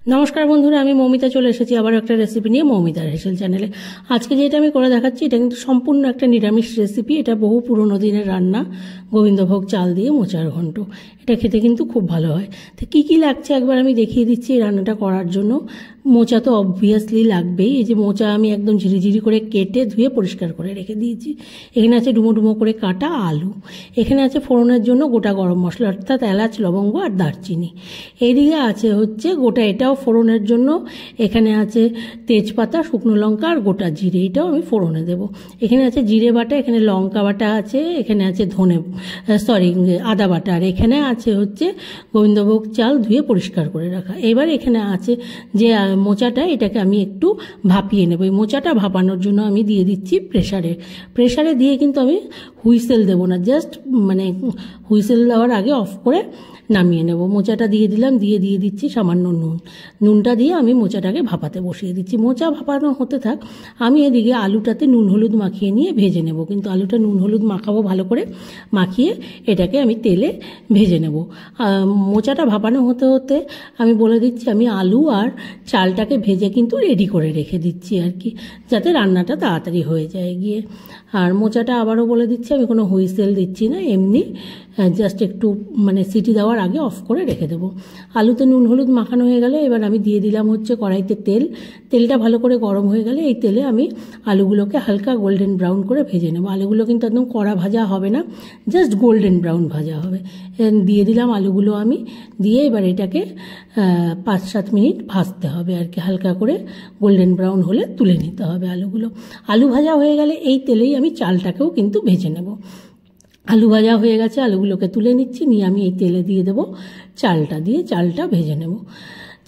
নমস্কার বন্ধুরা, আমি মৌমিতা চলে এসেছি আবার একটা রেসিপি নিয়ে মৌমিতার হেসেল চ্যানেলে। আজকে যেটা আমি করে দেখাচ্ছি এটা কিন্তু সম্পূর্ণ একটা নিরামিষ রেসিপি। এটা বহু পুরনো দিনের রান্না, গোবিন্দভোগ চাল দিয়ে মোচার ঘন্ট। এটা খেতে কিন্তু খুব ভালো হয়। তো কী কী লাগছে একবার আমি দেখিয়ে দিচ্ছি এই রান্নাটা করার জন্য। মোচা তো অবভিয়াসলি লাগবেই। এই যে মোচা আমি একদম ঝিরিঝিরি করে কেটে ধুয়ে পরিষ্কার করে রেখে দিয়েছি। এখানে আছে ডুমো ডুমো করে কাটা আলু। এখানে আছে ফোড়নের জন্য গোটা গরম মশলা, অর্থাৎ এলাচ, লবঙ্গ আর দারচিনি। এইদিকে আছে হচ্ছে গোটা, এটাও ফোড়নের জন্য। এখানে আছে তেজপাতা, শুকনো লঙ্কা আর গোটা জিরে, এটাও আমি ফোড়নে দেবো। এখানে আছে জিরে বাটা, এখানে লঙ্কা বাটা আছে, এখানে আছে আদা বাটা, আর এখানে আছে হচ্ছে গোবিন্দভোগ চাল ধুয়ে পরিষ্কার করে রাখা। এবার এখানে আছে যে মোচাটা, এটাকে আমি একটু ভাপিয়ে নেব। এই মোচাটা ভাপানোর জন্য আমি দিয়ে দিচ্ছি প্রেসারে দিয়ে কিন্তু আমি হুইসেল দেবো না, জাস্ট হুইসেল দেওয়ার আগে অফ করে নামিয়ে নেব। মোচাটা দিয়ে দিলাম, দিয়ে দিচ্ছি সামান্য নুনটা দিয়ে আমি মোচাটাকে ভাপাতে বসিয়ে দিচ্ছি। মোচা ভাপানো হতে থাক, আমি এদিকে আলুটাতে নুন হলুদ মাখিয়ে নিয়ে ভেজে নেব। কিন্তু আলুটা নুন হলুদ মাখাবো ভালো করে, মাখিয়ে এটাকে আমি তেলে ভেজে নেব। মোচাটা ভাপানো হতে হতে আমি বলে দিচ্ছি আমি আলু আর চালটাকে ভেজে কিন্তু রেডি করে রেখে দিচ্ছি আর কি, যাতে রান্নাটা তাড়াতাড়ি হয়ে যায় গিয়ে। আর মোচাটা আবারও বলে দিচ্ছি আমি কোনো হুইসেল দিচ্ছি না, এমনি জাস্ট একটু সিটি দেওয়ার আগে অফ করে রেখে দেবো। আলুতে নুন হলুদ মাখানো হয়ে গেলে এবার আমি দিয়ে দিলাম হচ্ছে কড়াইতে তেলটা ভালো করে গরম হয়ে গেলে এই তেলে আমি আলুগুলোকে হালকা গোল্ডেন ব্রাউন করে ভেজে নেবো। আলুগুলো কিন্তু একদম কড়া ভাজা হবে না, জাস্ট গোল্ডেন ব্রাউন ভাজা হবে। দিয়ে দিলাম আলুগুলো আমি, দিয়ে এবার এটাকে 5-7 মিনিট ভাজতে হবে আর কি, হালকা করে গোল্ডেন ব্রাউন হলে তুলে নিতে হবে আলুগুলো। আলু ভাজা হয়ে গেলে এই তেলেই আমি চালটাকেও কিন্তু ভেজে নেব। আলু ভাজা হয়ে গেছে, আলুগুলোকে তুলে নিচ্ছি, নিয়ে আমি এই তেলে দিয়ে দেবো চালটা ভেজে নেব।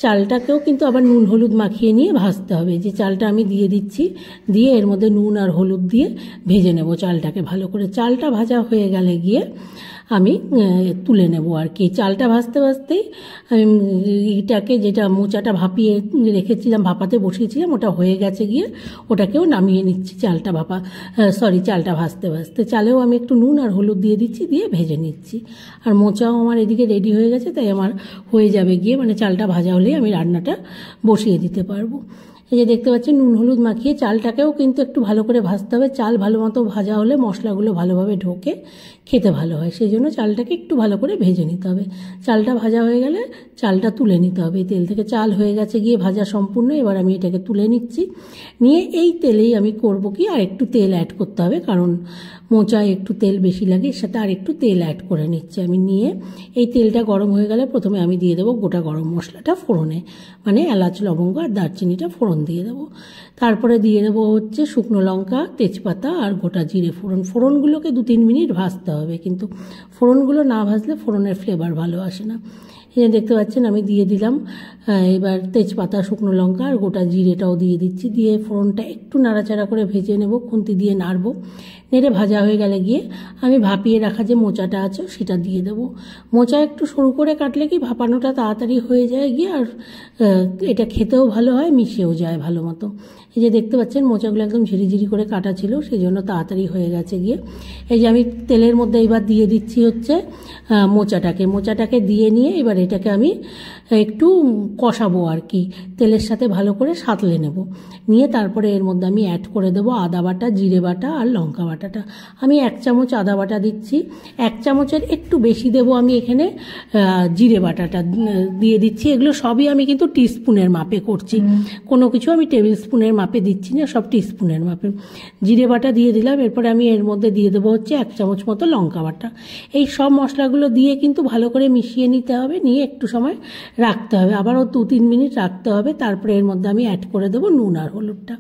চালটাকেও কিন্তু আবার নুন হলুদ মাখিয়ে নিয়ে ভাজতে হবে। যে চালটা আমি দিয়ে দিচ্ছি, দিয়ে এর মধ্যে নুন আর হলুদ দিয়ে ভেজে নেব চালটাকে ভালো করে। চালটা ভাজা হয়ে গেলে গিয়ে আমি তুলে নেব আর কি। চালটা ভাজতে ভাজতেই আমি এটাকে, যেটা মোচাটা ভাপিয়ে রেখেছিলাম, ভাপাতে বসিয়েছিলাম, ওটা হয়ে গেছে গিয়ে ওটাকেও নামিয়ে নিচ্ছি। চালটা ভাজতে ভাজতে চালেও আমি একটু নুন আর হলুদ দিয়ে দিচ্ছি, দিয়ে ভেজে নিচ্ছি। আর মোচাও আমার এদিকে রেডি হয়ে গেছে, তাই আমার হয়ে যাবে গিয়ে, চালটা ভাজা হলেই আমি রান্নাটা বসিয়ে দিতে পারবো। এই যে দেখতে পাচ্ছেন নুন হলুদ মাখিয়ে চালটাকেও কিন্তু একটু ভালো করে ভাজতে হবে। চাল ভালো মতো ভাজা হলে মশলাগুলো ভালোভাবে ঢোকে, খেতে ভালো হয়। সেই জন্য চালটাকে একটু ভালো করে ভেজে নিতে হবে। চালটা ভাজা হয়ে গেলে চালটা তুলে নিতে হবে তেল থেকে। চাল হয়ে গেছে গিয়ে ভাজা সম্পূর্ণ, এবার আমি এটাকে তুলে নিচ্ছি। নিয়ে এই তেলেই আমি করব কি, আর একটু তেল অ্যাড করতে হবে, কারণ মোচায় একটু তেল বেশি লাগে, সেটা আর একটু তেল অ্যাড করে নিচ্ছি আমি। নিয়ে এই তেলটা গরম হয়ে গেলে প্রথমে আমি দিয়ে দেবো গোটা গরম মশলাটা ফোড়নে, এলাচ, লবঙ্গ আর দারচিনিটা ফোড়ন দিয়ে দেবো। তারপরে দিয়ে দেবো হচ্ছে শুকনো লঙ্কা, তেজপাতা আর গোটা জিরে ফোড়নগুলোকে 2-3 মিনিট ভাজতে হবে, কিন্তু ফোড়নগুলো না ভাজলে ফোড়নের ফ্লেভার ভালো আসে না। এই দেখতে পাচ্ছেন আমি দিয়ে দিলাম এবার তেজপাতা, শুকনো লঙ্কা আর গোটা জিরেটাও দিয়ে দিচ্ছি। দিয়ে ফোড়নটা একটু নাড়াচাড়া করে ভেজে নেব, খুন্তি দিয়ে নাড়বো। নেড়ে ভাজা হয়ে গেলে গিয়ে আমি ভাপিয়ে রাখা যে মোচাটা আছে সেটা দিয়ে দেবো। মোচা একটু সরু করে কাটলে কি ভাপানোটা তাড়াতাড়ি হয়ে যায় গিয়ে, আর এটা খেতেও ভালো হয়, মিশেও যায় ভালো মতো। এই যে দেখতে পাচ্ছেন মোচাগুলো একদম ঝিরিঝিরি করে কাটা ছিল, সেই জন্য তাড়াতাড়ি হয়ে গেছে গিয়ে। এই যে আমি তেলের মধ্যে এবার দিয়ে দিচ্ছি হচ্ছে মোচাটাকে দিয়ে নিয়ে এবার এটাকে আমি একটু কষাবো আর কি, তেলের সাথে ভালো করে সাঁতলে নেব। নিয়ে তারপরে এর মধ্যে আমি অ্যাড করে দেবো আদা বাটা, জিরে বাটা আর লঙ্কা বাটাটা। আমি 1 চামচ আদা বাটা দিচ্ছি, 1 চামচের একটু বেশি দেবো আমি এখানে জিরে বাটাটা দিয়ে দিচ্ছি। এগুলো সবই আমি কিন্তু টিস্পুনের মাপে করছি, কোনো কিছু আমি টেবিল স্পুনের মাপে দিচ্ছি না, সব টিস্পুনের মাপে। জিরে বাটা দিয়ে দিলাম, এরপরে আমি এর মধ্যে দিয়ে দেবো হচ্ছে 1 চামচ মতো লঙ্কা বাটা। এই সব মশলাগুলো দিয়ে কিন্তু ভালো করে মিশিয়ে নিতে হবে, নিয়ে একটু সময় রাখতে হবে, আবারও 2-3 মিনিট রাখতে হবে। তারপরে এর মধ্যে আমি অ্যাড করে দেবো নুন আর হলুদটা।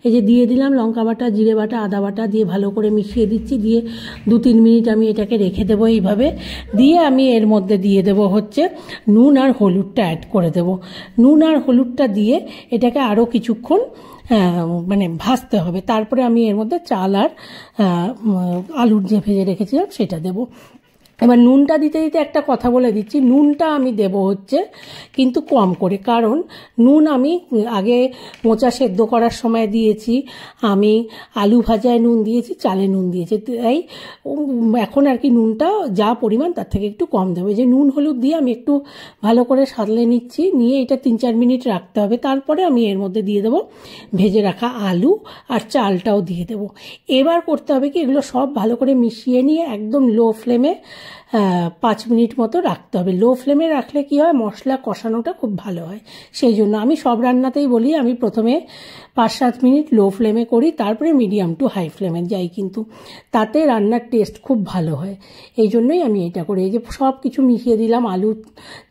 এই যে দিয়ে দিলাম লঙ্কা বাটা, জিরে বাটা, আদা বাটা দিয়ে ভালো করে মিশিয়ে দিচ্ছি। দিয়ে 2-3 মিনিট আমি এটাকে রেখে দেবো এইভাবে। দিয়ে আমি এর মধ্যে দিয়ে দেবো হচ্ছে নুন আর হলুদটা অ্যাড করে দেবো। নুন আর হলুদটা দিয়ে এটাকে আরও কিছুক্ষণ ভাজতে হবে। তারপরে আমি এর মধ্যে চাল আর আলুর যে ভেজে রেখেছিলাম সেটা দেবো। এবার নুনটা দিতে দিতে একটা কথা বলে দিচ্ছি, নুনটা আমি দেব হচ্ছে কিন্তু কম করে, কারণ নুন আমি আগে মোচা সেদ্ধ করার সময় দিয়েছি, আমি আলু ভাজায় নুন দিয়েছি, চালে নুন দিয়েছি, তাই এখন আর কি নুনটা যা পরিমাণ তার থেকে একটু কম দেবো। যে নুন হলুদ দিয়ে আমি একটু ভালো করে সাতলে নিচ্ছি, নিয়ে এটা 3-4 মিনিট রাখতে হবে। তারপরে আমি এর মধ্যে দিয়ে দেবো ভেজে রাখা আলু আর চালটাও দিয়ে দেবো। এবার করতে হবে কি, এগুলো সব ভালো করে মিশিয়ে নিয়ে একদম লো ফ্লেমে 5 মিনিট মতো রাখতে হবে। লো ফ্লেমে রাখলে কি হয়, মশলা কষানোটা খুব ভালো হয়। সেই জন্য আমি সব রান্নাতেই বলি আমি প্রথমে 5-7 মিনিট লো ফ্লেমে করি, তারপরে মিডিয়াম টু হাই ফ্লেমে যাই, কিন্তু তাতে রান্নার টেস্ট খুব ভালো হয়। এই জন্যই আমি এটা করি। এই যে সব কিছু মিশিয়ে দিলাম, আলু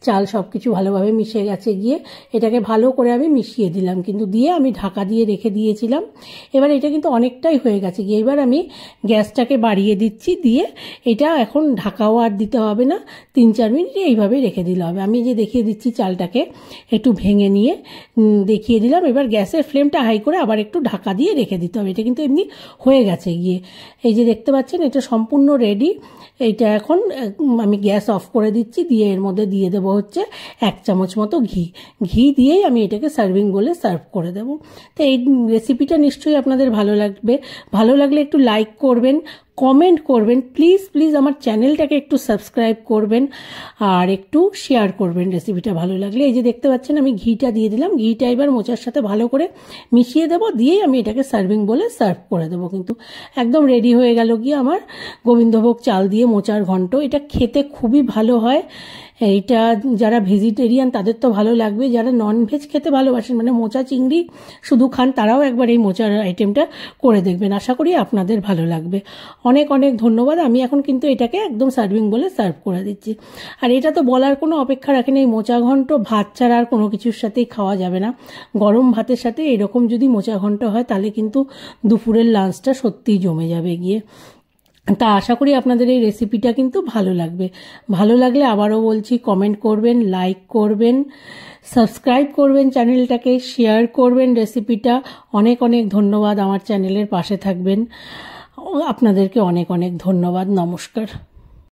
চাল সব কিছু ভালোভাবে মিশে গেছে, গিয়ে এটাকে ভালো করে আমি মিশিয়ে দিলাম, কিন্তু দিয়ে আমি ঢাকা দিয়ে রেখে দিয়েছিলাম। এবার এটা কিন্তু অনেকটাই হয়ে গেছে, গিয়ে এবার আমি গ্যাসটাকে বাড়িয়ে দিচ্ছি, দিয়ে এটা এখন ঢাকাও আর দিতে হবে না, 3-4 মিনিট এইভাবে রেখে দিলে হবে। আমি যে দেখিয়ে দিচ্ছি চালটাকে একটু ভেঙে নিয়ে দেখিয়ে দিলাম। এবার গ্যাসের ফ্লেমটা হাই করে আবার একটু ঢাকা দিয়ে রেখে দিতে হবে। এটা কিন্তু এমনি হয়ে গেছে গিয়ে, এই যে দেখতে পাচ্ছেন এটা সম্পূর্ণ রেডি। এইটা এখন আমি গ্যাস অফ করে দিচ্ছি, দিয়ে এর মধ্যে দিয়ে দেবো হচ্ছে 1 চামচ মতো ঘি দিয়েই আমি এটাকে সার্ভিং বলে সার্ভ করে দেবো। তো এই রেসিপিটা নিশ্চয়ই আপনাদের ভালো লাগবে। ভালো লাগলে একটু লাইক করবেন, কমেন্ট করবেন, প্লিজ প্লিজ আমার চ্যানেলটাকে একটু সাবস্ক্রাইব করবেন আর একটু শেয়ার করবেন রেসিপিটা ভালো লাগলে। এই যে দেখতে পাচ্ছেন আমি ঘিটা দিয়ে দিলাম, ঘিটা এবার মোচার সাথে ভালো করে মিশিয়ে দেবো, দিয়েই আমি এটাকে সার্ভিং বলে সার্ভ করে দেবো। কিন্তু একদম রেডি হয়ে গেল গিয়ে আমার গোবিন্দভোগ চাল দিয়ে মোচার ঘন্ট। এটা খেতে খুবই ভালো হয়। এইটা যারা ভেজিটেরিয়ান তাদের তো ভালো লাগবে, যারা ননভেজ খেতে ভালোবাসেন মানে মোচা চিংড়ি শুধু খান, তারাও একবার এই মোচার আইটেমটা করে দেখবেন, আশা করি আপনাদের ভালো লাগবে। অনেক অনেক ধন্যবাদ। আমি এখন কিন্তু এটাকে একদম সার্ভিং বলে সার্ভ করে দিচ্ছি। আর এটা তো বলার কোনো অপেক্ষা রাখে না, এই মোচা ঘন্ট ভাত ছাড়া আর কোনো কিছুর সাথেই খাওয়া যাবে না। গরম ভাতের সাথে এরকম যদি মোচা ঘন্ট হয় তাহলে কিন্তু দুপুরের লাঞ্চটা সত্যিই জমে যাবে গিয়ে। তা আশা করি আপনাদের এই রেসিপিটা কিন্তু ভালো লাগবে। ভালো লাগলে আবারও বলছি কমেন্ট করবেন, লাইক করবেন, সাবস্ক্রাইব করবেন চ্যানেলটাকে, শেয়ার করবেন রেসিপিটা। অনেক অনেক ধন্যবাদ, আমার চ্যানেলের পাশে থাকবেন। আপনাদেরকে অনেক অনেক ধন্যবাদ। নমস্কার।